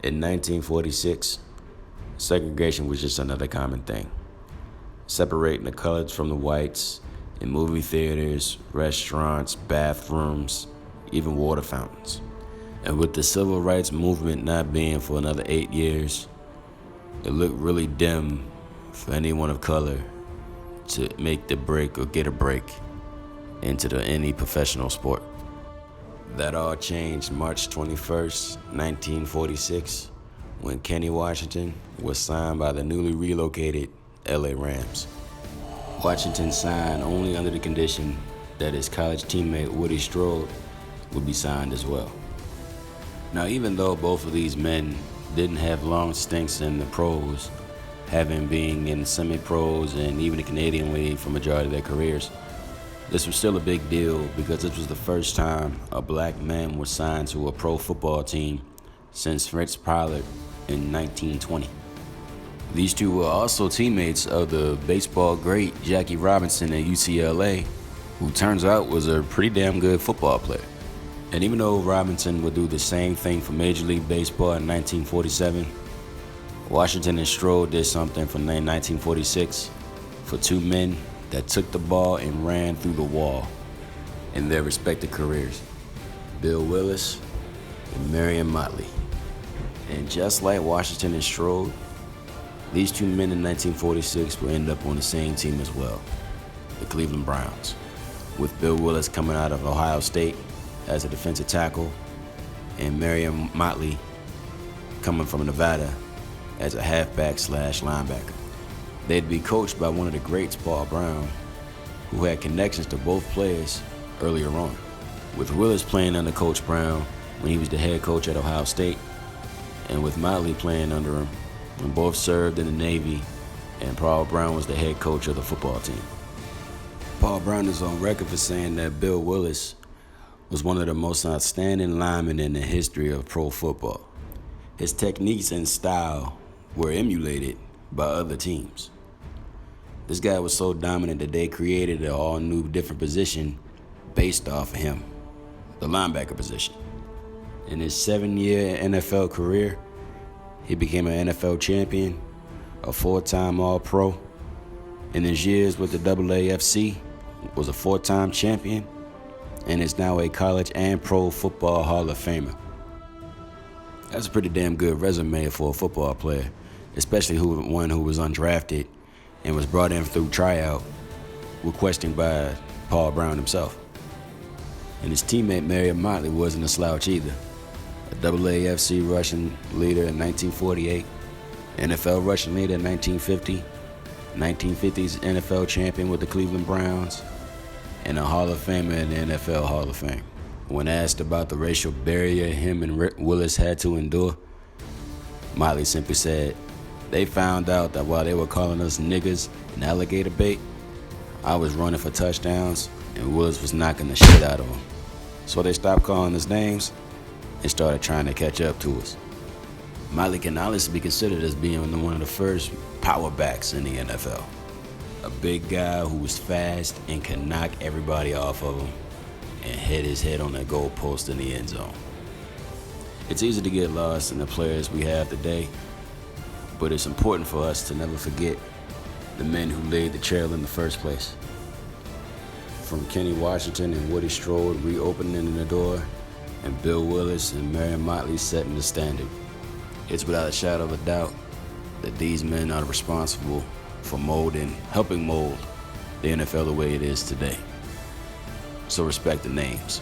In 1946, segregation was just another common thing, separating the coloreds from the whites in movie theaters, restaurants, bathrooms, even water fountains. And with the civil rights movement not being for another 8 years, it looked really dim for anyone of color to make the break or get a break into any professional sport. That all changed March 21st, 1946, when Kenny Washington was signed by the newly relocated LA Rams. Washington signed only under the condition that his college teammate Woody Strode would be signed as well. Now, even though both of these men didn't have long stints in the pros, having been in semi-pros and even the Canadian League for majority of their careers, this was still a big deal because this was the first time a black man was signed to a pro football team since Fritz Pollard in 1920. These two were also teammates of the baseball great Jackie Robinson at UCLA, who turns out was a pretty damn good football player. And even though Robinson would do the same thing for Major League Baseball in 1947, Washington and Strode did something from 1946 for two men that took the ball and ran through the wall in their respective careers, Bill Willis and Marion Motley. And just like Washington and Strode, these two men in 1946 will end up on the same team as well, the Cleveland Browns, with Bill Willis coming out of Ohio State as a defensive tackle and Marion Motley coming from Nevada as a halfback/linebacker. They'd be coached by one of the greats, Paul Brown, who had connections to both players earlier on, with Willis playing under Coach Brown when he was the head coach at Ohio State, and with Motley playing under him when both served in the Navy and Paul Brown was the head coach of the football team. Paul Brown is on record for saying that Bill Willis was one of the most outstanding linemen in the history of pro football. His techniques and style were emulated by other teams. This guy was so dominant that they created an all-new different position based off of him, the linebacker position. In his 7-year NFL career, he became an NFL champion, a 4-time All-Pro. In his years with the AAFC, was a 4-time champion, and is now a college and pro football Hall of Famer. That's a pretty damn good resume for a football player, especially one who was undrafted and was brought in through tryout, requested by Paul Brown himself. And his teammate Marion Motley wasn't a slouch either. A AAFC rushing leader in 1948, NFL rushing leader in 1950, 1950s NFL champion with the Cleveland Browns, and a Hall of Famer in the NFL Hall of Fame. When asked about the racial barrier him and Willis had to endure, Motley simply said, "They found out that while they were calling us niggas and alligator bait, I was running for touchdowns and Willis was knocking the shit out of them. So they stopped calling us names and started trying to catch up to us." Motley can honestly be considered as being one of the first power backs in the NFL. A big guy who was fast and could knock everybody off of him and hit his head on that goal post in the end zone. It's easy to get lost in the players we have today, but it's important for us to never forget the men who laid the trail in the first place. From Kenny Washington and Woody Strode reopening the door, and Bill Willis and Marion Motley setting the standard. It's without a shadow of a doubt that these men are responsible for helping mold the NFL the way it is today. So respect the names.